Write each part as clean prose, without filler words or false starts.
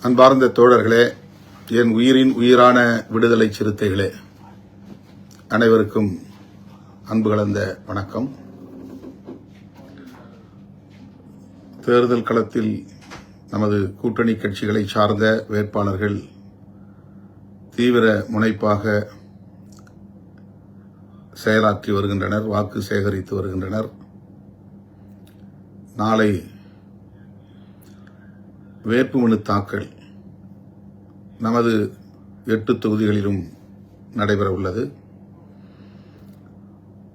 அன்பார்ந்த தோழர்களே, என் உயிரின் உயிரான விடுதலை சிறுத்தைகளே, அனைவருக்கும் அன்பு கலந்த வணக்கம். தேர்தல் களத்தில் நமது கூட்டணி கட்சிகளை சார்ந்த வேட்பாளர்கள் தீவிர முனைப்பாக செயலாற்றி வருகின்றனர், வாக்கு சேகரித்து வருகின்றனர். நாளை வேட்புமனு தாக்கல் நமது 8 தொகுதிகளிலும் நடைபெற உள்ளது.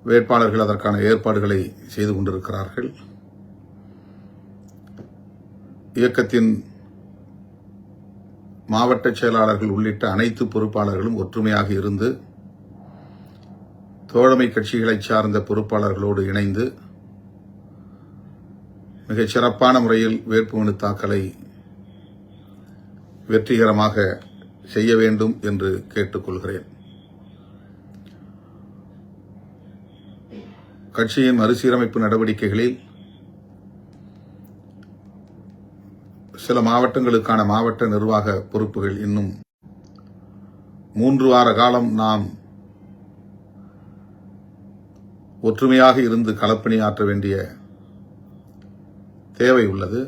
வேட்பாளர்கள் அதற்கான ஏற்பாடுகளை செய்து கொண்டிருக்கிறார்கள். இயக்கத்தின் மாவட்ட செயலாளர்கள் உள்ளிட்ட அனைத்து பொறுப்பாளர்களும் ஒற்றுமையாக இருந்து தோழமை கட்சிகளை சார்ந்த பொறுப்பாளர்களோடு இணைந்து மிகச் சிறப்பான முறையில் வேட்புமனு தாக்கலை வெற்றிகரமாக செய்ய வேண்டும் என்று கேட்டுக்கொள்கிறேன். கட்சியின் மறுசீரமைப்பு நடவடிக்கைகளில் சில மாவட்டங்களுக்கான மாவட்ட நிர்வாக பொறுப்புகள் இன்னும் 3 வார காலம் நாம் ஒற்றுமையாக இருந்து களப்பணியாற்ற வேண்டிய தேவை உள்ளது.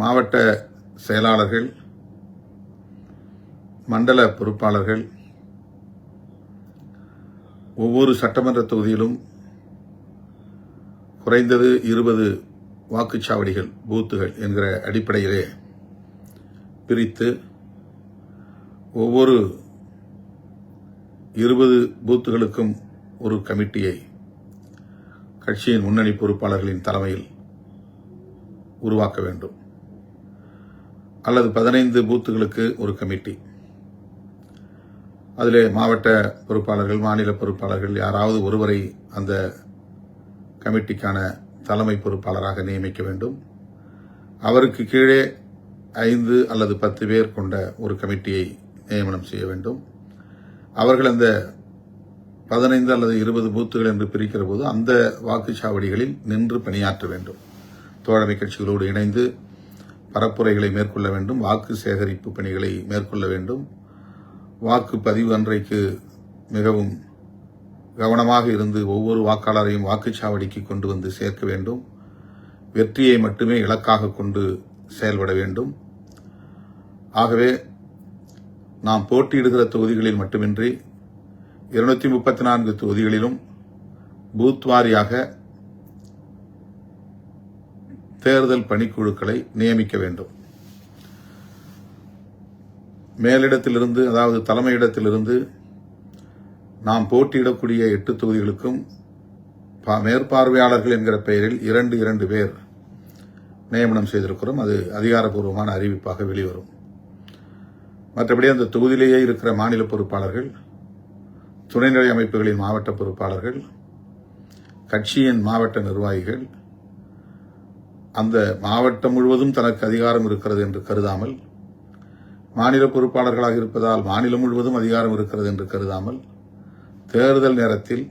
மாவட்ட செயலாளர்கள், மண்டல பொறுப்பாளர்கள் ஒவ்வொரு சட்டமன்ற தொகுதியிலும் குறைந்தது 20 வாக்குச்சாவடிகள், பூத்துகள் என்கிற அடிப்படையிலே பிரித்து ஒவ்வொரு 20 பூத்துகளுக்கும் ஒரு கமிட்டியை கட்சியின் முன்னணி பொறுப்பாளர்களின் தலைமையில் உருவாக்க வேண்டும். அல்லது 15 பூத்துகளுக்கு ஒரு கமிட்டி, அதிலே மாவட்ட பொறுப்பாளர்கள், மாநில பொறுப்பாளர்கள் யாராவது ஒருவரை அந்த கமிட்டிக்கான தலைமை பொறுப்பாளராக நியமிக்க வேண்டும். அவருக்கு கீழே 5 அல்லது 10 பேர் கொண்ட ஒரு கமிட்டியை நியமனம் செய்ய வேண்டும். அவர்கள் அந்த 15 அல்லது 20 பூத்துகள் என்று பிரிக்கிற போது அந்த வாக்குச்சாவடிகளில் நின்று பணியாற்ற வேண்டும். தோழமை கட்சிகளோடு இணைந்து பரப்புரைகளை மேற்கொள்ள வேண்டும், வாக்கு சேகரிப்பு பணிகளை மேற்கொள்ள வேண்டும். வாக்குப்பதிவு அன்றைக்கு மிகவும் கவனமாக இருந்து ஒவ்வொரு வாக்காளரையும் வாக்குச்சாவடிக்கு கொண்டு வந்து சேர்க்க வேண்டும். வெற்றியை மட்டுமே இலக்காக கொண்டு செயல்பட வேண்டும். ஆகவே நாம் போட்டியிடுகிற தொகுதிகளில் மட்டுமின்றி 234 தொகுதிகளிலும் பூத் வாரியாக தேர்தல் பணிக்குழுக்களை நியமிக்க வேண்டும். மேலிடத்திலிருந்து, அதாவது தலைமையிடத்திலிருந்து நாம் போட்டியிடக்கூடிய 8 தொகுதிகளுக்கும் மேற்பார்வையாளர்கள் என்கிற பெயரில் 2 பேர் நியமனம் செய்திருக்கிறோம். அது அதிகாரப்பூர்வமான அறிவிப்பாக வெளிவரும். மற்றபடி அந்த தொகுதியிலேயே இருக்கிற மாநில பொறுப்பாளர்கள், துணைநிலை அமைப்புகளின் மாவட்ட பொறுப்பாளர்கள், கட்சியின் மாவட்ட நிர்வாகிகள் அந்த மாவட்டம் முழுவதும் தனக்கு அதிகாரம் இருக்கிறது என்று கருதாமல், மாநில பொறுப்பாளர்களாக இருப்பதால் மாநிலம் முழுவதும் அதிகாரம் இருக்கிறது என்று கருதாமல், தேர்தல் நேரத்தில்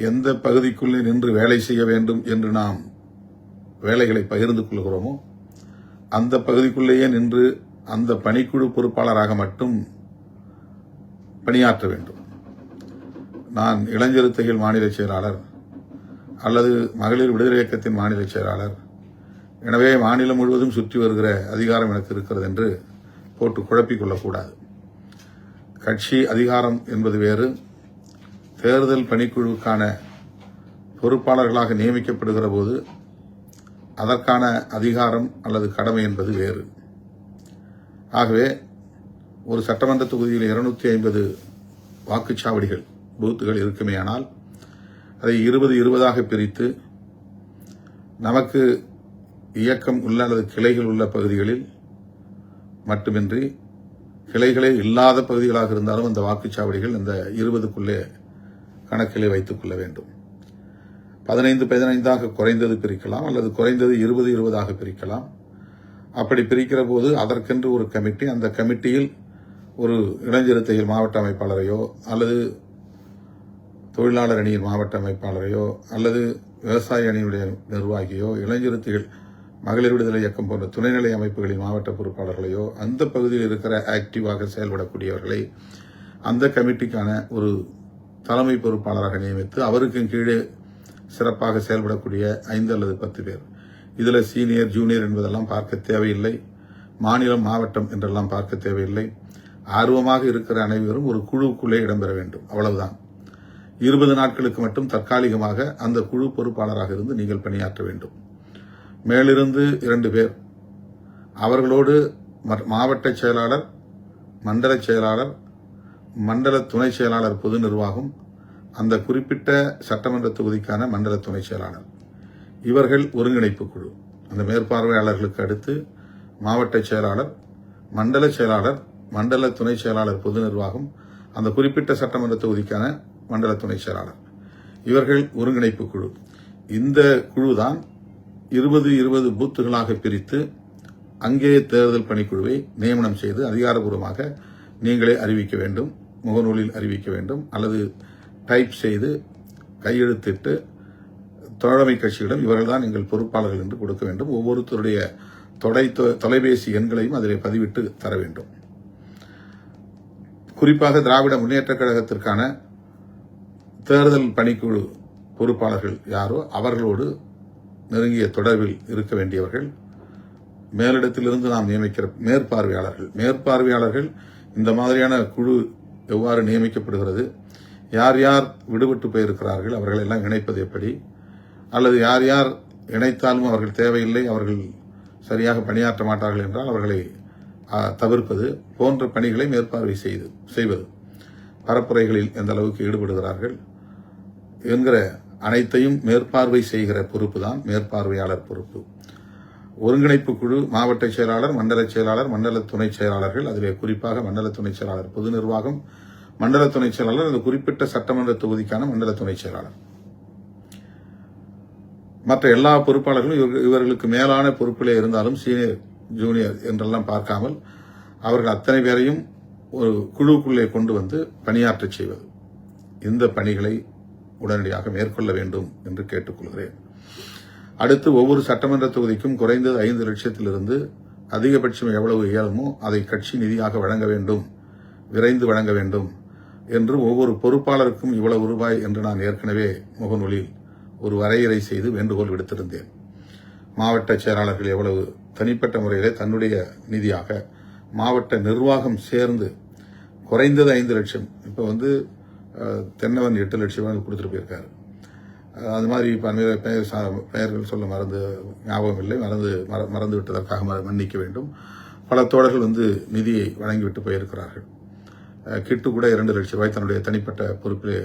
எந்த பகுதிக்குள்ளே நின்று வேலை செய்ய வேண்டும் என்று நாம் வேலைகளை பகிர்ந்து கொள்கிறோமோ அந்த பகுதிக்குள்ளேயே நின்று அந்த பணிக்குழு பொறுப்பாளராக மட்டும் பணியாற்ற வேண்டும். நான் இளஞ்சிறுத்தைகள் மாநில செயலாளர் அல்லது மகளிர் விடுதலை இயக்கத்தின் மாநில செயலாளர், எனவே மாநிலம் முழுவதும் சுற்றி வருகிற அதிகாரம் எனக்கு இருக்கிறது என்று போட்டு குழப்பிக் கொள்ளக்கூடாது. கட்சி அதிகாரம் என்பது வேறு, தேர்தல் பணிக்குழுவுக்கான பொறுப்பாளர்களாக நியமிக்கப்படுகிற போது அதற்கான அதிகாரம் அல்லது கடமை என்பது வேறு. ஆகவே ஒரு சட்டமன்ற தொகுதியில் 250 வாக்குச்சாவடிகள், பூத்துகள் இருக்குமேயானால் அதை 20 பிரித்து நமக்கு இயக்கம் உள்ள அல்லது கிளைகள் உள்ள பகுதிகளில் மட்டுமின்றி கிளைகளே இல்லாத பகுதிகளாக இருந்தாலும் அந்த வாக்குச்சாவடிகள் இந்த 20க்குள்ளே கணக்கிலே வைத்துக் கொள்ள வேண்டும். 15 குறைந்தது பிரிக்கலாம் அல்லது குறைந்தது 20 பிரிக்கலாம். அப்படி பிரிக்கிற போது அதற்கென்று ஒரு கமிட்டி, அந்த கமிட்டியில் ஒரு இளஞ்சிறுத்தைகள் மாவட்ட அமைப்பாளரையோ அல்லது தொழிலாளர் அணியின் மாவட்ட அமைப்பாளரையோ அல்லது விவசாய அணியுடைய நிர்வாகியோ, இளஞ்சிறுத்தைகள் மகளிர் விடுதலை இயக்கம் போன்ற துணைநிலை அமைப்புகளின் மாவட்ட பொறுப்பாளர்களையோ அந்த பகுதியில் இருக்கிற ஆக்டிவாக செயல்படக்கூடியவர்களை அந்த கமிட்டிக்கான ஒரு தலைமை பொறுப்பாளராக நியமித்து அவருக்கு கீழே சிறப்பாக செயல்படக்கூடிய 5 அல்லது 10 பேர். இதில் சீனியர் ஜூனியர் என்பதெல்லாம் பார்க்க தேவையில்லை. மாநிலம் மாவட்டம் என்றெல்லாம் பார்க்க தேவையில்லை. ஆர்வமாக இருக்கிற அனைவரும் ஒரு குழுவுக்குள்ளே இடம்பெற வேண்டும், அவ்வளவுதான். 20 நாட்களுக்கு மட்டும் தற்காலிகமாக அந்த குழு பொறுப்பாளராக இருந்து நீங்கள் பணியாற்ற வேண்டும். மேலிருந்து 2 பேர், அவர்களோடு மாவட்ட செயலாளர், மண்டல செயலாளர், மண்டல துணை செயலாளர், பொது நிர்வாகம், அந்த குறிப்பிட்ட சட்டமன்ற தொகுதிக்கான மண்டல துணை செயலாளர், இவர்கள் ஒருங்கிணைப்பு குழு. அந்த மேற்பார்வையாளர்களுக்கு அடுத்து மாவட்ட செயலாளர், மண்டல செயலாளர், மண்டல துணை செயலாளர், பொது நிர்வாகம், அந்த குறிப்பிட்ட சட்டமன்ற தொகுதிக்கான மண்டல துணை செயலாளர், இவர்கள் ஒருங்கிணைப்பு குழு. இந்த குழுதான் 20 பூத்துகளாக பிரித்து அங்கே தேர்தல் பணிக்குழுவை நியமனம் செய்து அதிகாரப்பூர்வமாக நீங்களே அறிவிக்க வேண்டும், முகநூலில் அறிவிக்க வேண்டும், அல்லது டைப் செய்து கையெழுத்திட்டு தோழமை கட்சியிடம் இவர்கள்தான் எங்கள் பொறுப்பாளர்கள் என்று கொடுக்க வேண்டும். ஒவ்வொருத்தருடைய தொலைபேசி எண்களையும் அதில் பதிவிட்டு தர வேண்டும். குறிப்பாக திராவிட முன்னேற்றக் கழகத்திற்கான தேர்தல் பணிக்குழு பொறுப்பாளர்கள் யாரோ அவர்களோடு நெருங்கிய தொடர்பில் இருக்க வேண்டியவர்கள். மேலிடத்திலிருந்து நாம் நியமிக்கிற மேற்பார்வையாளர்கள் இந்த மாதிரியான குழு எவ்வாறு நியமிக்கப்படுகிறது, யார் யார் விடுபட்டு போயிருக்கிறார்கள், அவர்கள் எல்லாம் இணைப்பது எப்படி, அல்லது யார் யார் இணைத்தாலும் அவர்கள் தேவையில்லை, அவர்கள் சரியாக பணியாற்ற மாட்டார்கள் என்றால் அவர்களை தவிர்ப்பது போன்ற பணிகளை மேற்பார்வை செய்வது, பரப்புரைகளில் எந்த அளவுக்கு ஈடுபடுகிறார்கள் என்கிற அனைத்தையும் மேற்பார்வை செய்கிற பொறுப்பு தான் மேற்பார்வையாளர் பொறுப்பு. ஒருங்கிணைப்பு குழு மாவட்ட செயலாளர், மண்டல செயலாளர், மண்டல துணை செயலாளர்கள், அதிலே குறிப்பாக மண்டல துணை செயலாளர், பொது நிர்வாகம், மண்டல துணை செயலாளர், அந்த குறிப்பிட்ட சட்டமன்ற தொகுதிக்கான மண்டல துணை செயலாளர், மற்ற எல்லா பொறுப்பாளர்களும் இவர்களுக்கு மேலான பொறுப்பிலே இருந்தாலும் சீனியர் ஜூனியர் என்றெல்லாம் பார்க்காமல் அவர்கள் அத்தனை பேரையும் ஒரு குழுக்குள்ளே கொண்டு வந்து பணியாற்றச் செய்வது. இந்த பணிகளை உடனடியாக மேற்கொள்ள வேண்டும் என்று கேட்டுக்கொள்கிறேன். அடுத்து ஒவ்வொரு சட்டமன்ற தொகுதிக்கும் குறைந்தது 5 லட்சத்திலிருந்து அதிகபட்சம் எவ்வளவு இயலுமோ அதை கட்சி நிதியாக வழங்க வேண்டும், விரைந்து வழங்க வேண்டும் என்று ஒவ்வொரு பொறுப்பாளருக்கும் இவ்வளவு ரூபாய் என்று நான் ஏற்கனவே முகநூலில் ஒரு வரையறை செய்து வேண்டுகோள் விடுத்திருந்தேன். மாவட்ட செயலாளர்கள் எவ்வளவு தனிப்பட்ட முறையிலே தன்னுடைய நிதியாக, மாவட்ட நிர்வாகம் சேர்ந்து குறைந்தது 5 லட்சம், இப்போ தென்னவன் 8 லட்சம் கொடுத்துட்டு போயிருக்காரு. அது மாதிரி பெயர்கள் சொல்ல ஞாபகம் இல்லை, மறந்து விட்டதற்காக மன்னிக்க வேண்டும். பல தோழர்கள் நிதியை வழங்கிவிட்டு போயிருக்கிறார்கள். கிட்டு கூட 2 லட்சம் ரூபாய் தன்னுடைய தனிப்பட்ட பொறுப்பிலே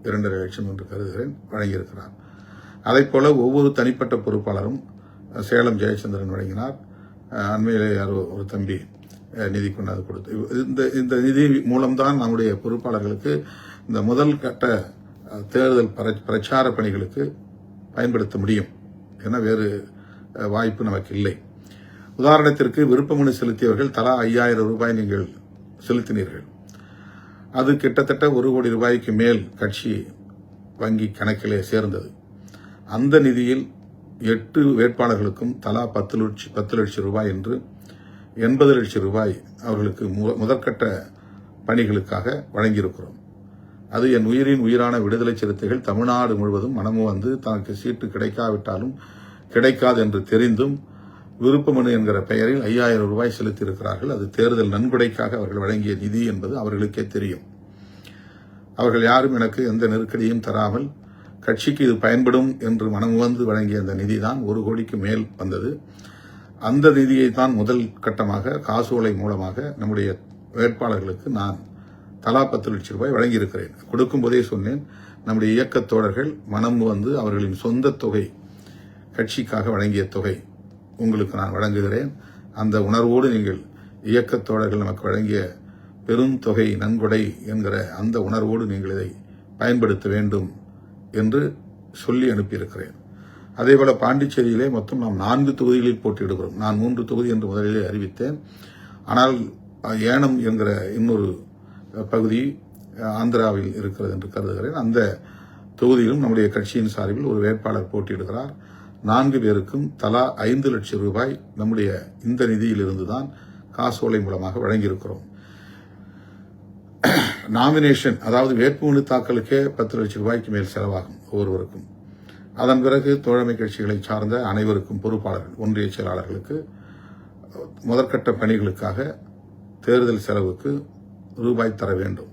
2.5 லட்சம் என்று கருதுகிறேன் வழங்கியிருக்கிறார். அதைப் போல ஒவ்வொரு தனிப்பட்ட பொறுப்பாளரும் சேலம் ஜெயச்சந்திரன் வழங்கினார். அண்மையிலே யாரோ ஒரு தம்பி நிதி கொண்டாந்து கொடுத்து, இந்த நிதி மூலம்தான் நம்முடைய பொறுப்பாளர்களுக்கு இந்த முதல் கட்ட தேர்தல் பிரச்சார பணிகளுக்கு பயன்படுத்த முடியும். ஏன்னா வேறு வாய்ப்பு நமக்கு இல்லை. உதாரணத்திற்கு விருப்பமனு செலுத்தியவர்கள் தலா 5000 ரூபாய் நீங்கள் செலுத்தினீர்கள். அது கிட்டத்தட்ட 1 கோடி ரூபாய்க்கு மேல் கட்சி வங்கி கணக்கிலே சேர்ந்தது. அந்த நிதியில் 8 வேட்பாளர்களுக்கும் தலா 10 லட்சம் ரூபாய் என்று 80 லட்சம் ரூபாய் அவர்களுக்கு முதற்கட்ட பணிகளுக்காக வழங்கியிருக்கிறோம். அது என் உயிரின் உயிரான விடுதலை சிறுத்தைகள் தமிழ்நாடு முழுவதும் மனமும் தனக்கு சீட்டு கிடைக்காவிட்டாலும் கிடைக்காது என்று தெரிந்தும் விருப்பமனு என்கிற பெயரில் 5000 ரூபாய் செலுத்தியிருக்கிறார்கள். அது தேர்தல் நன்கொடைக்காக அவர்கள் வழங்கிய நிதி என்பது அவர்களுக்கே தெரியும். அவர்கள் யாரும் எனக்கு எந்த நெருக்கடியும் தராமல் கட்சிக்கு இது பயன்படும் என்று மனமுவந்து வழங்கிய அந்த நிதி தான் 1 கோடிக்கு மேல் வந்தது. அந்த நிதியை தான் முதல் கட்டமாக காசோலை மூலமாக நம்முடைய வேட்பாளர்களுக்கு நான் தலா 10 லட்சம் ரூபாய் வழங்கியிருக்கிறேன். கொடுக்கும் போதே சொன்னேன், நம்முடைய இயக்கத் தோழர்கள் மனமுவந்து அவர்களின் சொந்த தொகை, கட்சிக்காக வழங்கிய தொகை உங்களுக்கு நான் வழங்குகிறேன். அந்த உணர்வோடு நீங்கள் இயக்கத் தோழர்கள் நமக்கு வழங்கிய பெரும் தொகை நன்கொடை என்கிற அந்த உணர்வோடு நீங்கள் இதை பயன்படுத்த வேண்டும் என்று சொல்லி அனுப்பியிருக்கிறேன். அதேபோல பாண்டிச்சேரியிலே மொத்தம் நாம் 4 தொகுதிகளில் போட்டியிடுகிறோம். நான் 3 தொகுதி என்று முதலிலே அறிவித்தேன். ஆனால் ஏனம் என்கிற இன்னொரு பகுதி ஆந்திராவில் இருக்கிறது என்று கருதுகிறேன். அந்த தொகுதியிலும் நம்முடைய கட்சியின் சார்பில் ஒரு வேட்பாளர் போட்டியிடுகிறார். 4 பேருக்கும் தலா 5 லட்சம் ரூபாய் நம்முடைய இந்த நிதியிலிருந்துதான் காசோலை மூலமாக வழங்கியிருக்கிறோம். நாமினேஷன், அதாவது வேட்புமனு தாக்கலுக்கே 10 லட்சம் ரூபாய்க்கு மேல் செலவாகும் ஒவ்வொருவருக்கும். அதன் பிறகு தோழமை கட்சிகளை சார்ந்த அனைவருக்கும் பொறுப்பாளர்கள், ஒன்றிய செயலாளர்களுக்கு முதற்கட்ட பணிகளுக்காக தேர்தல் செலவுக்கு ரூபாய் தர வேண்டும்.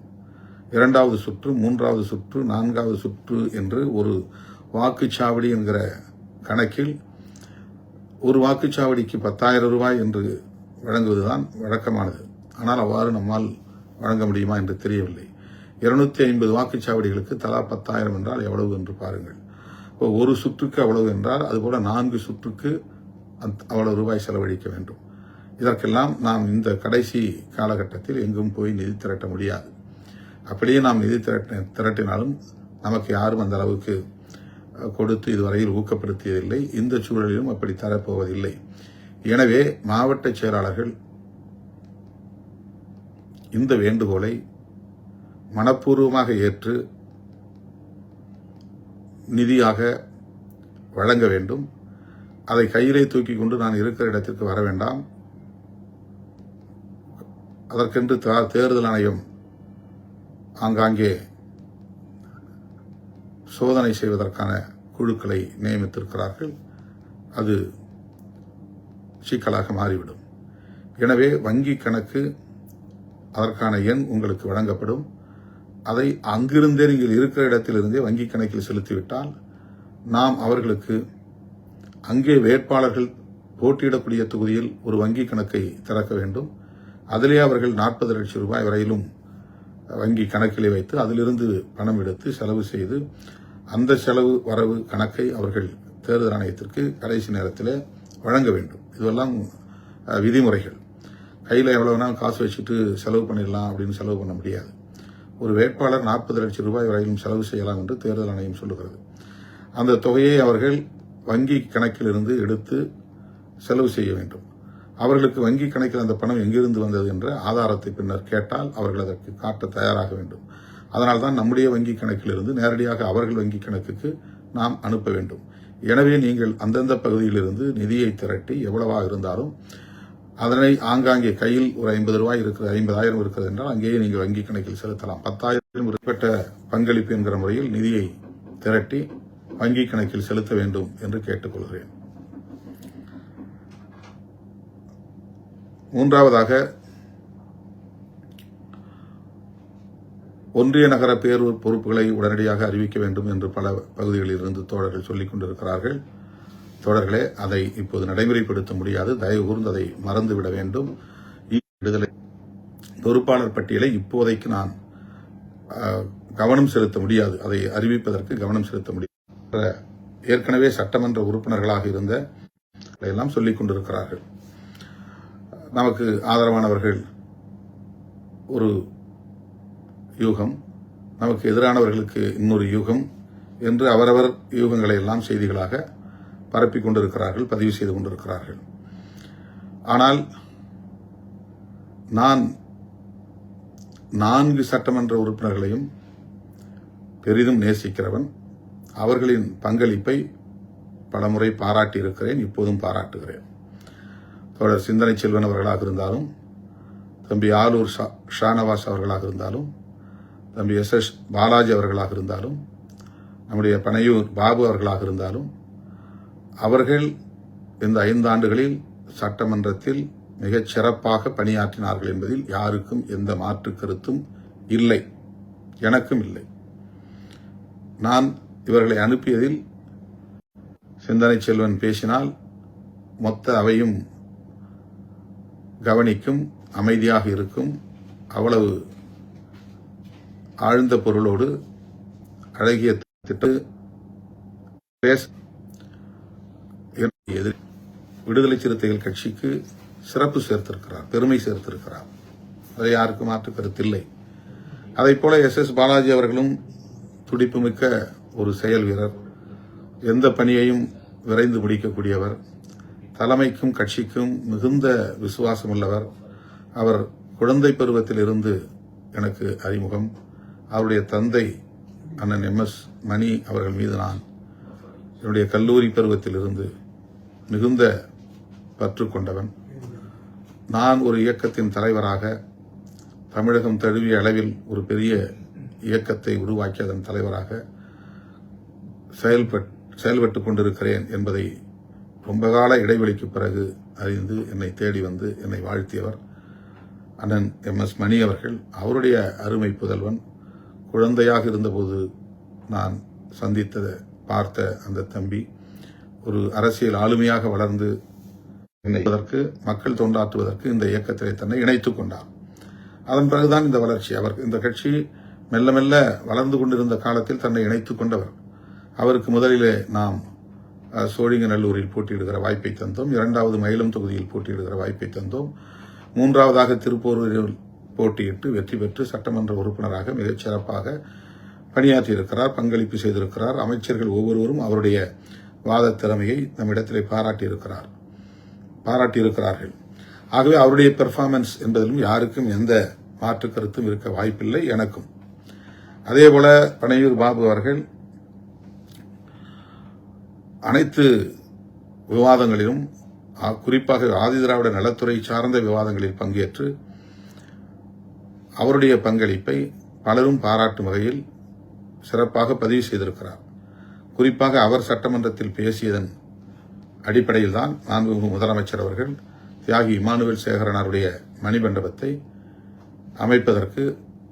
2வது சுற்று, 3வது சுற்று, 4வது சுற்று என்று ஒரு வாக்குச்சாவடி என்கிற கணக்கில் ஒரு வாக்குச்சாவடிக்கு 10,000 ரூபாய் என்று வழங்குவதுதான் வழக்கமானது. ஆனால் அவ்வாறு நம்மால் வழங்க முடியுமா என்று தெரியவில்லை. 250 வாக்குச்சாவடிகளுக்கு தலா 10,000 என்றால் எவ்வளவு என்று பாருங்கள். இப்போ ஒரு சுற்றுக்கு அவ்வளவு என்றால் அதுபோல 4 சுற்றுக்கு அவ்வளவு ரூபாய் செலவழிக்க வேண்டும். இதற்கெல்லாம் நாம் இந்த கடைசி காலகட்டத்தில் எங்கும் போய் நிதி திரட்ட முடியாது. அப்படியே நாம் நிதி திரட்டினாலும் நமக்கு யாரும் அந்த அளவுக்கு கொடுத்து இதுவரையில் ஊக்கப்படுத்தியதில்லை. இந்த சூழலிலும் அப்படி தரப்போவதில்லை. எனவே மாவட்ட செயலாளர்கள் இந்த வேண்டுகோளை மனப்பூர்வமாக ஏற்று நிதியாக வழங்க வேண்டும். அதை கையிலே தூக்கி கொண்டு நான் இருக்கிற இடத்திற்கு வர வேண்டாம். அதற்கென்று தேர்தல் ஆணையம் ஆங்காங்கே சோதனை செய்வதற்கான குழுக்களை நியமித்திருக்கிறார்கள். அது சிக்கலாக மாறிவிடும். எனவே வங்கி கணக்கு, அதற்கான எண் உங்களுக்கு வழங்கப்படும். அதை அங்கிருந்தே நீங்கள் இருக்கிற இடத்திலிருந்தே வங்கி கணக்கில் செலுத்திவிட்டால் நாம் அவர்களுக்கு அங்கே வேட்பாளர்கள் போட்டியிடக்கூடிய தொகுதியில் ஒரு வங்கி கணக்கை திறக்க வேண்டும். அதிலே அவர்கள் 40 லட்சம் ரூபாய் வரையிலும் வங்கி கணக்கிலே வைத்து அதிலிருந்து பணம் எடுத்து செலவு செய்து அந்த செலவு வரவு கணக்கை அவர்கள் தேர்தல் ஆணையத்திற்கு கடைசி நேரத்தில் வழங்க வேண்டும். இதுவெல்லாம் விதிமுறைகள். கையில் எவ்வளவுனா காசு வச்சுட்டு செலவு பண்ணிடலாம் அப்படின்னு செலவு பண்ண முடியாது. ஒரு வேட்பாளர் 40 லட்சம் ரூபாய் வரையிலும் செலவு செய்யலாம் என்று தேர்தல் ஆணையம் சொல்லுகிறது. அந்த தொகையை அவர்கள் வங்கி கணக்கிலிருந்து எடுத்து செலவு செய்ய வேண்டும். அவர்களுக்கு வங்கி கணக்கில் அந்த பணம் எங்கிருந்து வந்தது என்ற ஆதாரத்தை பின்னர் கேட்டால் அவர்கள் அதற்கு காட்ட தயாராக வேண்டும். அதனால்தான் நம்முடைய வங்கி கணக்கிலிருந்து நேரடியாக அவர்கள் வங்கி கணக்குக்கு நாம் அனுப்ப வேண்டும். எனவே நீங்கள் அந்தந்த பகுதியிலிருந்து நிதியை திரட்டி எவ்வளவாக இருந்தாலும் அதனை ஆங்காங்கே கையில் ஒரு 50 ரூபாய் இருக்கிறது, 50,000 இருக்கிறது என்றால் அங்கேயே நீங்கள் வங்கி கணக்கில் செலுத்தலாம். 10,000 உட்பட்ட பங்களிப்பு என்கிற முறையில் நிதியை திரட்டி வங்கி கணக்கில் செலுத்த வேண்டும் என்று கேட்டுக்கொள்கிறேன். 3வதாக, ஒன்றிய நகர பேரூர் பொறுப்புகளை உடனடியாக அறிவிக்க வேண்டும் என்று பல பகுதிகளில் இருந்து தோழர்கள் சொல்லிக் கொண்டிருக்கிறார்கள். தோழர்களே, அதை இப்போது நடைமுறைப்படுத்த முடியாது. தயவு கூர்ந்து அதை மறந்துவிட வேண்டும். விடுதலை பொறுப்பாளர் பட்டியலை இப்போதைக்கு நான் கவனம் செலுத்த முடியாது. அதை அறிவிப்பதற்கு கவனம் செலுத்த முடியாது. ஏற்கனவே சட்டமன்ற உறுப்பினர்களாக இருந்த எல்லாம் சொல்லிக் கொண்டிருக்கிறார்கள். நமக்கு ஆதரவானவர்கள் ஒரு யூகம், நமக்கு எதிரானவர்களுக்கு இன்னொரு யூகம் என்று அவரவர் யூகங்களை எல்லாம் செய்திகளாக பரப்பிக் கொண்டிருக்கிறார்கள், பதிவு செய்து கொண்டிருக்கிறார்கள். ஆனால் நான் 4 சட்டமன்ற உறுப்பினர்களையும் பெரிதும் நேசிக்கிறவன். அவர்களின் பங்களிப்பை பலமுறை பாராட்டியிருக்கிறேன், இப்போதும் பாராட்டுகிறேன். தோழர் சிந்தனை செல்வன் அவர்களாக இருந்தாலும், தம்பி ஆலூர் ஷானவாஸ் அவர்களாக இருந்தாலும், தம்பி SS பாலாஜி அவர்களாக இருந்தாலும், நம்முடைய பனையூர் பாபு அவர்களாக இருந்தாலும், அவர்கள் இந்த 5 ஆண்டுகளில் சட்டமன்றத்தில் மிகச் சிறப்பாக பணியாற்றினார்கள் என்பதில் யாருக்கும் எந்த மாற்று கருத்தும் இல்லை, எனக்கும் இல்லை. நான் இவர்களை அனுப்பியதில் சிந்தனை செல்வன் பேசினால் மொத்த அவையும் கவனிக்கும், அமைதியாக இருக்கும். அவ்வளவு ஆழ்ந்த பொருளோடு அழகிய திட்டு விடுதலை சிறுத்தைகள் கட்சிக்கு சிறப்பு சேர்த்திருக்கிறார், பெருமை சேர்த்திருக்கிறார். அதை யாருக்கும் மாற்று கருத்தில்லை. அதைப் போல SS பாலாஜி அவர்களும் துடிப்புமிக்க ஒரு செயல் வீரர், எந்த பணியையும் விரைந்து முடிக்கக்கூடியவர், தலைமைக்கும் கட்சிக்கும் மிகுந்த விசுவாசம் உள்ளவர். அவர் குழந்தை பருவத்தில் இருந்து எனக்கு அறிமுகம். அவருடைய தந்தை அண்ணன் MS மணி அவர்கள் மீது நான் என்னுடைய கல்லூரி பருவத்திலிருந்து மிகுந்த பற்று கொண்டவன். நான் ஒரு இயக்கத்தின் தலைவராக தமிழகம் தழுவிய அளவில் ஒரு பெரிய இயக்கத்தை உருவாக்கி அதன் தலைவராக செயல்பட்டுக் கொண்டிருக்கிறேன் என்பதை ரொம்ப கால இடைவெளிக்கு பிறகு அறிந்து என்னை தேடி வந்து என்னை வாழ்த்தியவர் அண்ணன் MS மணி அவர்கள். அவருடைய அருமை புதல்வன். குழந்தையாக இருந்தபோது நான் பார்த்த அந்த தம்பி ஒரு அரசியல் ஆளுமையாக வளர்ந்து மக்கள் தொண்டாற்றுவதற்கு இந்த இயக்கத்திலே தன்னை இணைத்துக் கொண்டார். அதன் பிறகுதான் இந்த வளர்ச்சி. இந்த கட்சி மெல்ல மெல்ல வளர்ந்து கொண்டிருந்த காலத்தில் தன்னை இணைத்துக் கொண்டவர். அவருக்கு முதலிலே நாம் சோழிங்கநல்லூரில் போட்டியிடுகிற வாய்ப்பை தந்தோம். 2வது மயிலம் தொகுதியில் போட்டியிடுகிற வாய்ப்பை தந்தோம். 3வது திருப்பூரில் போட்டியிட்டு வெற்றி பெற்று சட்டமன்ற உறுப்பினராக மிகச் சிறப்பாக பணியாற்றியிருக்கிறார், பங்களிப்பு செய்திருக்கிறார். அமைச்சர்கள் ஒவ்வொருவரும் அவருடைய வாத திறமையை நம்மிடத்திலே பாராட்டியிருக்கிறார்கள். ஆகவே அவருடைய பெர்ஃபார்மன்ஸ் என்பதிலும் யாருக்கும் எந்த மாற்று கருத்தும் இருக்க வாய்ப்பில்லை, எனக்கும். அதேபோல பனையூர் பாபு அவர்கள் அனைத்து விவாதங்களிலும், குறிப்பாக ஆதிதிராவிட நலத்துறை சார்ந்த விவாதங்களில் பங்கேற்று அவருடைய பங்களிப்பை பலரும் பாராட்டும் வகையில் சிறப்பாக பதிவு செய்திருக்கிறார். குறிப்பாக அவர் சட்டமன்றத்தில் பேசியதன் அடிப்படையில் தான் முதலமைச்சர் அவர்கள் தியாகி இமானுவேல் சேகரனாருடைய மணிமண்டபத்தை அமைப்பதற்கு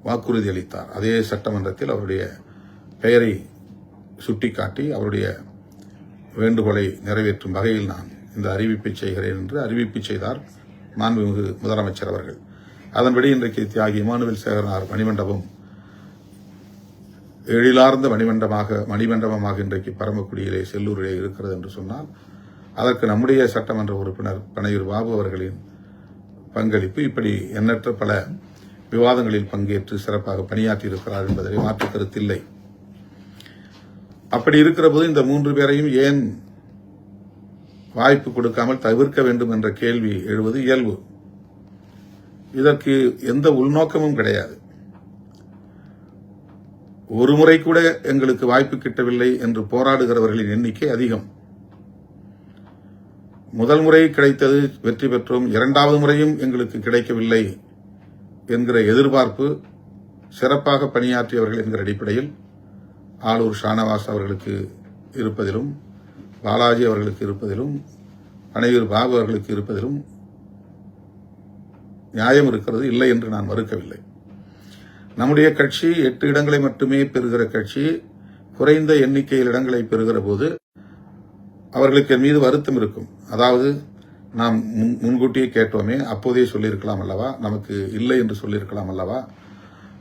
வாக்குறுதி அளித்தார். அதே சட்டமன்றத்தில் அவருடைய பெயரை சுட்டிக்காட்டி அவருடைய வேண்டுகோளை நிறைவேற்றும் வகையில் நான் இந்த அறிவிப்பை செய்கிறேன் என்று அறிவிப்பு செய்தார் மாண்புமிகு முதலமைச்சர் அவர்கள். அதன்படி இன்றைக்கு தியாகி இமானுவேல் சேகரனார் மணிமண்டபம் எழிலார்ந்த மணிமண்டபமாக இன்றைக்கு பரமக்குடியிலே செல்லூரிலே இருக்கிறது என்று சொன்னால் அதற்கு நம்முடைய சட்டமன்ற உறுப்பினர் பனையூர் பாபு அவர்களின் பங்களிப்பு இப்படி எண்ணற்ற பல விவாதங்களில் பங்கேற்று சிறப்பாக பணியாற்றியிருக்கிறார் என்பதை மாற்று கருத்தில்லை. அப்படி இருக்கிற போது இந்த 3 பேரையும் ஏன் வாய்ப்பு கொடுக்காமல் தவிர்க்க வேண்டும் என்ற கேள்வி எழுவது இயல்பு. இதற்கு எந்த உள்நோக்கமும் கிடையாது. ஒரு முறை கூட எங்களுக்கு வாய்ப்பு கிட்டவில்லை என்று போராடுகிறவர்களின் எண்ணிக்கை அதிகம். முதல் முறை கிடைத்தது, வெற்றி பெற்றோம். 2வது முறையும் எங்களுக்கு கிடைக்கவில்லை என்கிற எதிர்பார்ப்பு சிறப்பாக பணியாற்றியவர்கள் என்கிற அடிப்படையில் ஆளூர் ஷானவாஸ் அவர்களுக்கு இருப்பதிலும், பாலாஜி அவர்களுக்கு இருப்பதிலும், பனையூர் பாபு அவர்களுக்கு இருப்பதிலும் நியாயம் இருக்கிறது, இல்லை என்று நான் மறுக்கவில்லை. நம்முடைய கட்சி 8 இடங்களை மட்டுமே பெறுகிற கட்சி. குறைந்த எண்ணிக்கையில் இடங்களை பெறுகிற போது அவர்களுக்கு என் மீது வருத்தம் இருக்கும். அதாவது நாம் முன்கூட்டியே கேட்டோமே, அப்போதே சொல்லியிருக்கலாம் அல்லவா, நமக்கு இல்லை என்று சொல்லியிருக்கலாம் அல்லவா,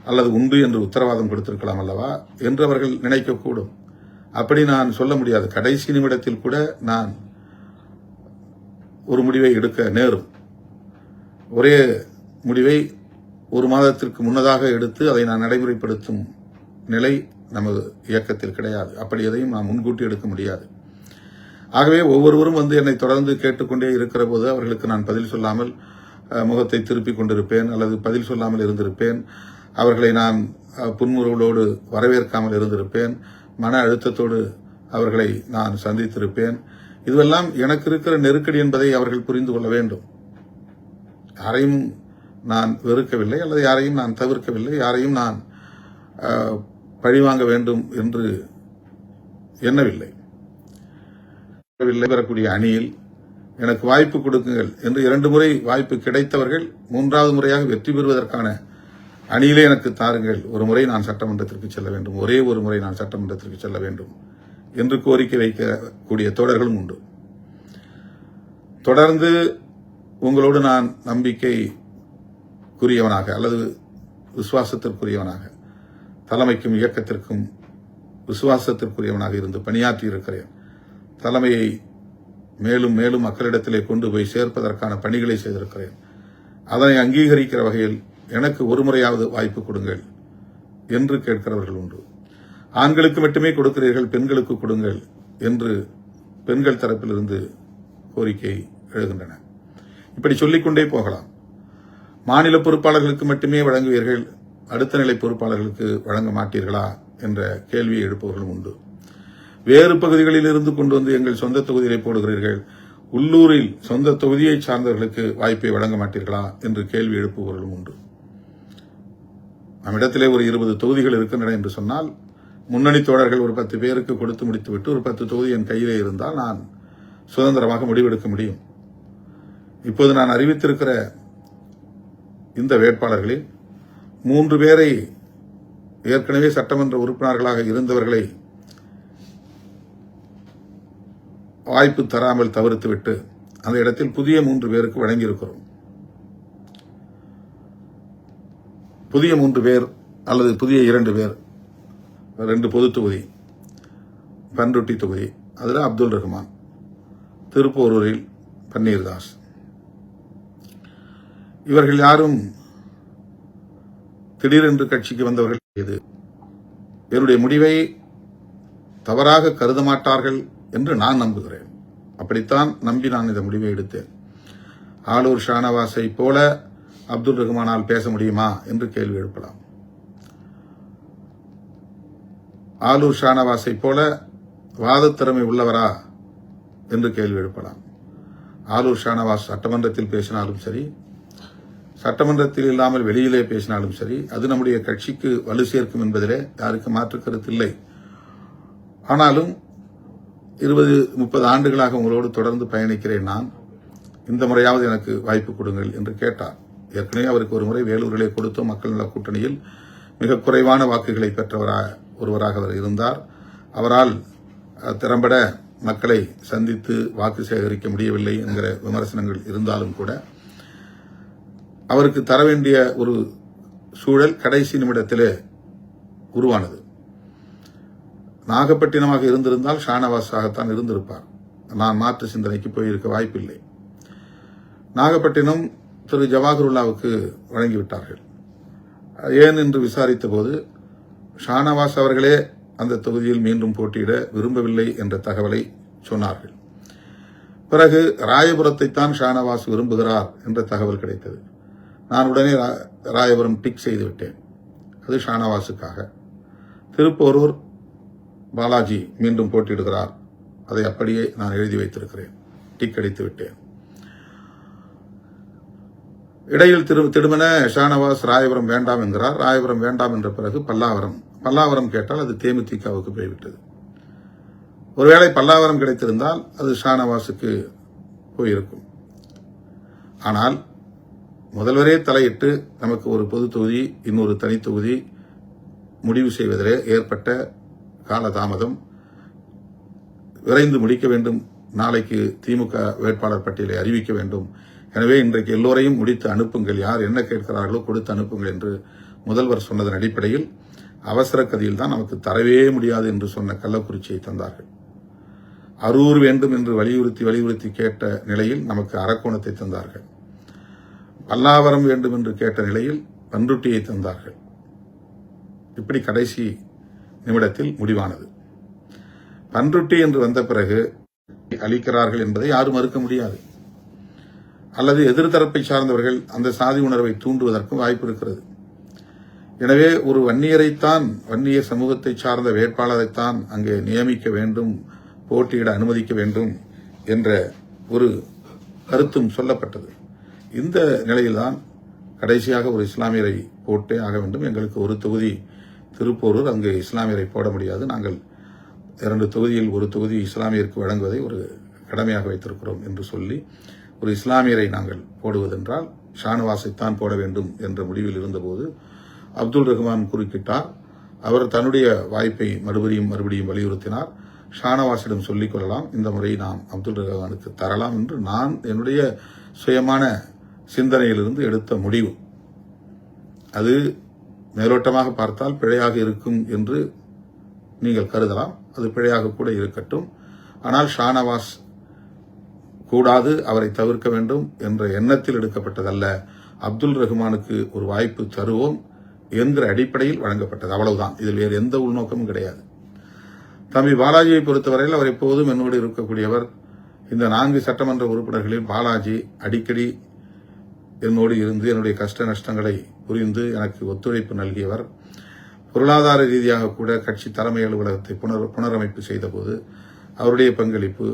அல்லது உண்டு என்று உத்தரவாதம் கொடுத்திருக்கலாம் அல்லவா என்று அவர்கள் நினைக்கக்கூடும். அப்படி நான் சொல்ல முடியாது. கடைசி நிமிடத்தில் கூட நான் ஒரு முடிவை எடுக்க நேரும். ஒரே முடிவை 1 மாதத்திற்கு முன்னதாக எடுத்து அதை நான் நடைமுறைப்படுத்தும் நிலை நமது இயக்கத்தில் கிடையாது. அப்படி எதையும் நான் முன்கூட்டி எடுக்க முடியாது. ஆகவே ஒவ்வொருவரும் என்னை தொடர்ந்து கேட்டுக்கொண்டே இருக்கிற போது அவர்களுக்கு நான் பதில் சொல்லாமல் முகத்தை திருப்பிக் கொண்டிருப்பேன், அல்லது பதில் சொல்லாமல் இருந்திருப்பேன். அவர்களை நான் புன்முறுவலோடு வரவேற்காமல் இருந்திருப்பேன். மன அழுத்தத்தோடு அவர்களை நான் சந்தித்திருப்பேன். இதுவெல்லாம் எனக்கு இருக்கிற நெருக்கடி என்பதை அவர்கள் புரிந்து கொள்ள வேண்டும். யாரையும் நான் வெறுக்கவில்லை, அல்லது யாரையும் நான் தவிர்க்கவில்லை, யாரையும் நான் பழிவாங்க வேண்டும் என்று எண்ணவில்லை. பெறக்கூடிய அணியில் எனக்கு வாய்ப்பு கொடுக்குங்கள் என்று 2 முறை வாய்ப்பு கிடைத்தவர்கள் 3வது முறையாக வெற்றி பெறுவதற்கான அணியிலே எனக்கு தாருங்கள். ஒரு முறை நான் சட்டமன்றத்திற்கு செல்ல வேண்டும், ஒரே ஒரு முறை நான் சட்டமன்றத்திற்கு செல்ல வேண்டும் என்று கோரிக்கை வைக்கக்கூடிய தோழர்களும் உண்டு. தொடர்ந்து உங்களோடு நான் நம்பிக்கைக்குரியவனாக அல்லது விசுவாசத்திற்குரியவனாக, தலைமைக்கும் இயக்கத்திற்கும் விசுவாசத்திற்குரியவனாக இருந்து பணியாற்றி இருக்கிறேன். தலைமையை மேலும் மேலும் மக்களிடத்திலே கொண்டு போய் சேர்ப்பதற்கான பணிகளை செய்திருக்கிறேன். அதனை அங்கீகரிக்கிற வகையில் எனக்கு ஒரு முறையாவது வாய்ப்பு கொடுங்கள் என்று கேட்கிறவர்கள் உண்டு. ஆண்களுக்கு மட்டுமே கொடுக்கிறீர்கள், பெண்களுக்கு கொடுங்கள் என்று பெண்கள் தரப்பிலிருந்து கோரிக்கை எழுகின்றன. இப்படி சொல்லிக்கொண்டே போகலாம். மாநில பொறுப்பாளர்களுக்கு மட்டுமே வழங்குவீர்கள், அடுத்த நிலை பொறுப்பாளர்களுக்கு வழங்க மாட்டீர்களா என்ற கேள்வியை எழுப்பவர்களும் உண்டு. வேறு பகுதிகளில் இருந்து கொண்டு வந்து எங்கள் சொந்த தொகுதியை போடுகிறீர்கள், உள்ளூரில் சொந்த தொகுதியை சார்ந்தவர்களுக்கு வாய்ப்பை வழங்க மாட்டீர்களா என்று கேள்வி எழுப்புபவர்களும் உண்டு. நம்மிடத்திலே ஒரு 20 தொகுதிகள் இருக்கின்றன என்று சொன்னால், முன்னணி தோழர்கள் ஒரு 10 பேருக்கு கொடுத்து முடித்துவிட்டு ஒரு 10 தொகுதி என் கையிலே இருந்தால் நான் சுதந்திரமாக முடிவெடுக்க முடியும். இப்போது நான் அறிவித்திருக்கிற இந்த வேட்பாளர்களில் 3 பேரை ஏற்கனவே சட்டமன்ற உறுப்பினர்களாக இருந்தவர்களை வாய்ப்பு தராமல் தவிர்த்துவிட்டு அந்த இடத்தில் புதிய 3 பேருக்கு வழங்கியிருக்கிறோம். புதிய 3 பேர் அல்லது புதிய 2 பேர், 2 பொது தொகுதி, பண்ருட்டி தொகுதி, அதில் அப்துல் ரஹ்மான், திருப்போரூரில் பன்னீர்தாஸ். இவர்கள் யாரும் திடீரென்று கட்சிக்கு வந்தவர்கள் இது. என்னுடைய முடிவை தவறாக கருத மாட்டார்கள் என்று நான் நம்புகிறேன். அப்படித்தான் நம்பி நான் இந்த முடிவை எடுத்தேன். ஆலூர் ஷானவாஸை போல அப்துல் ரஹ்மானால் பேச முடியுமா என்று கேள்வி எழுப்பலாம். ஆலூர் ஷானவாஸை போல வாதத்திறமை உள்ளவரா என்று கேள்வி எழுப்பலாம். ஆலூர் ஷானவாஸ் சட்டமன்றத்தில் பேசினாலும் சரி, சட்டமன்றத்தில் இல்லாமல் வெளியிலே பேசினாலும் சரி, அது நம்முடைய கட்சிக்கு வலு சேர்க்கும் என்பதிலே யாருக்கு மாற்று கருத்து இல்லை. ஆனாலும் 20-30 ஆண்டுகளாக உங்களோடு தொடர்ந்து பயணிக்கிறேன் நான், இந்த முறையாவது எனக்கு வாய்ப்பு கொடுங்கள் என்று கேட்டார். ஏற்கனவே அவருக்கு ஒரு முறை வேலூரிலே கொடுத்தோம். மக்கள் நல கூட்டணியில் மிக குறைவான வாக்குகளை ஒருவராக அவர் இருந்தார். அவரால் திறம்பட மக்களை சந்தித்து வாக்கு சேகரிக்க முடியவில்லை என்கிற விமர்சனங்கள் இருந்தாலும் கூட அவருக்கு தர வேண்டிய ஒரு சூழல் கடைசி நிமிடத்திலே உருவானது. நாகப்பட்டினமாக இருந்திருந்தால் ஷானவாஸாகத்தான் இருந்திருப்பார். நான் மாற்று சிந்தனைக்கு போயிருக்க வாய்ப்பில்லை. நாகப்பட்டினம் திரு ஜவாஹருல்லாவுக்கு வழங்கிவிட்டார்கள். ஏன் என்று விசாரித்த போது ஷானவாஸ் அவர்களே அந்த தொகுதியில் மீண்டும் போட்டியிட விரும்பவில்லை என்ற தகவலை சொன்னார்கள். பிறகு ராயபுரத்தைத்தான் ஷானவாஸ் விரும்புகிறார் என்ற தகவல் கிடைத்தது. நான் உடனே ராயபுரம் டிக் செய்துவிட்டேன். அது ஷானவாஸுக்காக. திருப்போரூர் பாலாஜி மீண்டும் போட்டியிடுகிறார், அதை அப்படியே நான் எழுதி வைத்திருக்கிறேன், டிக் அடித்து விட்டேன். இடையில் திடுமென ஷானவாஸ் ராயபுரம் வேண்டாம் என்கிறார். ராயபுரம் வேண்டாம் என்ற பிறகு பல்லாவரம் கேட்டால் அது தேமுதிகவுக்கு போய்விட்டது. ஒருவேளை பல்லாவரம் கிடைத்திருந்தால் அது ஷானவாஸுக்கு போயிருக்கும். ஆனால் முதல்வரே தலையிட்டு நமக்கு ஒரு பொது தொகுதி, இன்னொரு தனி தொகுதி முடிவு செய்வதிலே ஏற்பட்ட காலதாமதம் விரைந்து முடிக்க வேண்டும். நாளைக்கு திமுக வேட்பாளர் பட்டியலை அறிவிக்க வேண்டும். எனவே இன்றைக்கு எல்லோரையும் முடித்து அனுப்புங்கள், யார் என்ன கேட்கிறார்களோ கொடுத்து அனுப்புங்கள் என்று முதல்வர் சொன்னதன் அடிப்படையில் அவசர கதியில் தான் நமக்கு தரவே முடியாது என்று சொன்ன கள்ளக்குறிச்சியை தந்தார்கள். அரூர் வேண்டும் என்று வலியுறுத்தி கேட்ட நிலையில் நமக்கு அரக்கோணத்தை தந்தார்கள். பல்லாவரம் வேண்டும் என்று கேட்ட நிலையில் பண்ருட்டியை தந்தார்கள். இப்படி கடைசி நிமிடத்தில் முடிவானது. பண்ருட்டி என்று வந்த பிறகு அளிக்கிறார்கள் என்பதை யாரும் மறுக்க முடியாது. அல்லது எதிர்த்தரப்பை சார்ந்தவர்கள் அந்த சாதி உணர்வை தூண்டுவதற்கும் வாய்ப்பு இருக்கிறது. எனவே ஒரு வன்னிய சமூகத்தை சார்ந்த வேட்பாளரைத்தான் அங்கே நியமிக்க வேண்டும், போட்டியிட அனுமதிக்க வேண்டும் என்ற ஒரு கருத்தும் சொல்லப்பட்டது. இந்த நிலையில்தான் கடைசியாக ஒரு இஸ்லாமியரை போட்டே ஆக வேண்டும். எங்களுக்கு ஒரு தொகுதி திருப்போரூர், அங்கு இஸ்லாமியரை போட முடியாது. நாங்கள் 2 தொகுதியில் ஒரு தொகுதி இஸ்லாமியருக்கு வழங்குவதை ஒரு கடமையாக வைத்திருக்கிறோம் என்று சொல்லி ஒரு இஸ்லாமியரை நாங்கள் போடுவதென்றால் ஷானவாஸைத்தான் போட வேண்டும் என்ற முடிவில் இருந்தபோது அப்துல் ரஹ்மான் குறுக்கிட்டார். அவர் தன்னுடைய வாய்ப்பை மறுபடியும் வலியுறுத்தினார். ஷானவாஸிடம் சொல்லிக் கொள்ளலாம், இந்த முறை நாம் அப்துல் ரஹ்மானுக்கு தரலாம் என்று நான் என்னுடைய சுயமான சிந்தனையிலிருந்து எடுத்த முடிவு. அது மேலோட்டமாக பார்த்தால் பிழையாக இருக்கும் என்று நீங்கள் கருதலாம். அது பிழையாக கூட இருக்கட்டும். ஆனால் ஷானவாஸ் கூடாது, அவரை தவிர்க்க வேண்டும் என்ற எண்ணத்தில் எடுக்கப்பட்டதல்ல. அப்துல் ரஹ்மானுக்கு ஒரு வாய்ப்பு தருவோம் என்கிற அடிப்படையில் வழங்கப்பட்டது. அவ்வளவுதான். இதில் வேறு எந்த உள்நோக்கமும் கிடையாது. தம்பி பாலாஜியை பொறுத்தவரையில் அவர் எப்போதும் என்னோடு இருக்கக்கூடியவர். இந்த 4 சட்டமன்ற உறுப்பினர்களில் பாலாஜி அடிக்கடி என்னோடு இருந்து என்னுடைய கஷ்ட நஷ்டங்களை புரிந்து எனக்கு ஒத்துழைப்பு நல்கியவர். பொருளாதார ரீதியாக கூட கட்சி தலைமை அலுவலகத்தை புனரமைப்பு செய்தபோது அவருடைய பங்களிப்பு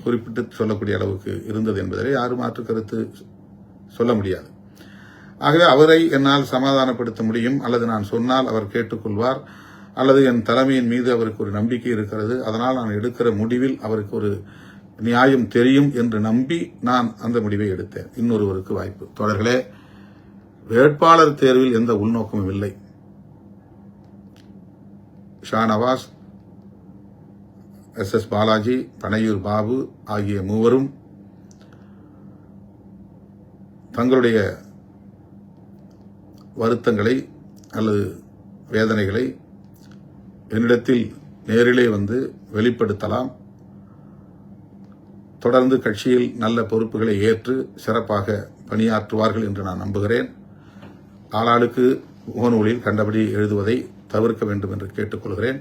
குறிப்பிட்டு சொல்லக்கூடிய அளவுக்கு இருந்தது என்பதை யாரும் மாற்று கருத்து சொல்ல முடியாது. ஆகவே அவரை என்னால் சமாதானப்படுத்த முடியும், அல்லது நான் சொன்னால் அவர் கேட்டுக்கொள்வார், அல்லது என் தலைமையின் மீது அவருக்கு ஒரு நம்பிக்கை இருக்கிறது, அதனால் நான் எடுக்கிற முடிவில் அவருக்கு ஒரு நியாயம் தெரியும் என்று நம்பி நான் அந்த முடிவை எடுத்தேன். இன்னொருவருக்கு வாய்ப்பு. தோழர்களே, வேட்பாளர் தேர்வில் எந்த உள்நோக்கமும் இல்லை. ஷாநவாஸ், SS பாலாஜி, பனையூர் பாபு ஆகிய மூவரும் தங்களுடைய வருத்தங்களை அல்லது வேதனைகளை என்னிடத்தில் நேரிலே வந்து வெளிப்படுத்தலாம். தொடர்ந்து கட்சியில் நல்ல பொறுப்புகளை ஏற்று சிறப்பாக பணியாற்றுவார்கள் என்று நான் நம்புகிறேன். ஆளாளுக்கு முகநூலில் கண்டபடி எழுதுவதை தவிர்க்க வேண்டும் என்று கேட்டுக்கொள்கிறேன்.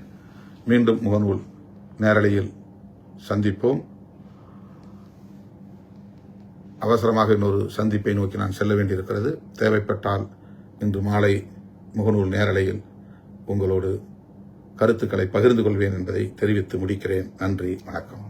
மீண்டும் முகநூல் நேரலையில் சந்திப்போம். அவசரமாக இன்னொரு சந்திப்பை நோக்கி நான் செல்ல வேண்டியிருக்கிறது. தேவைப்பட்டால் இன்று மாலை முகநூல் நேரலையில் உங்களோடு கருத்துக்களை பகிர்ந்து கொள்வேன் என்பதை தெரிவித்து முடிக்கிறேன். நன்றி, வணக்கம்.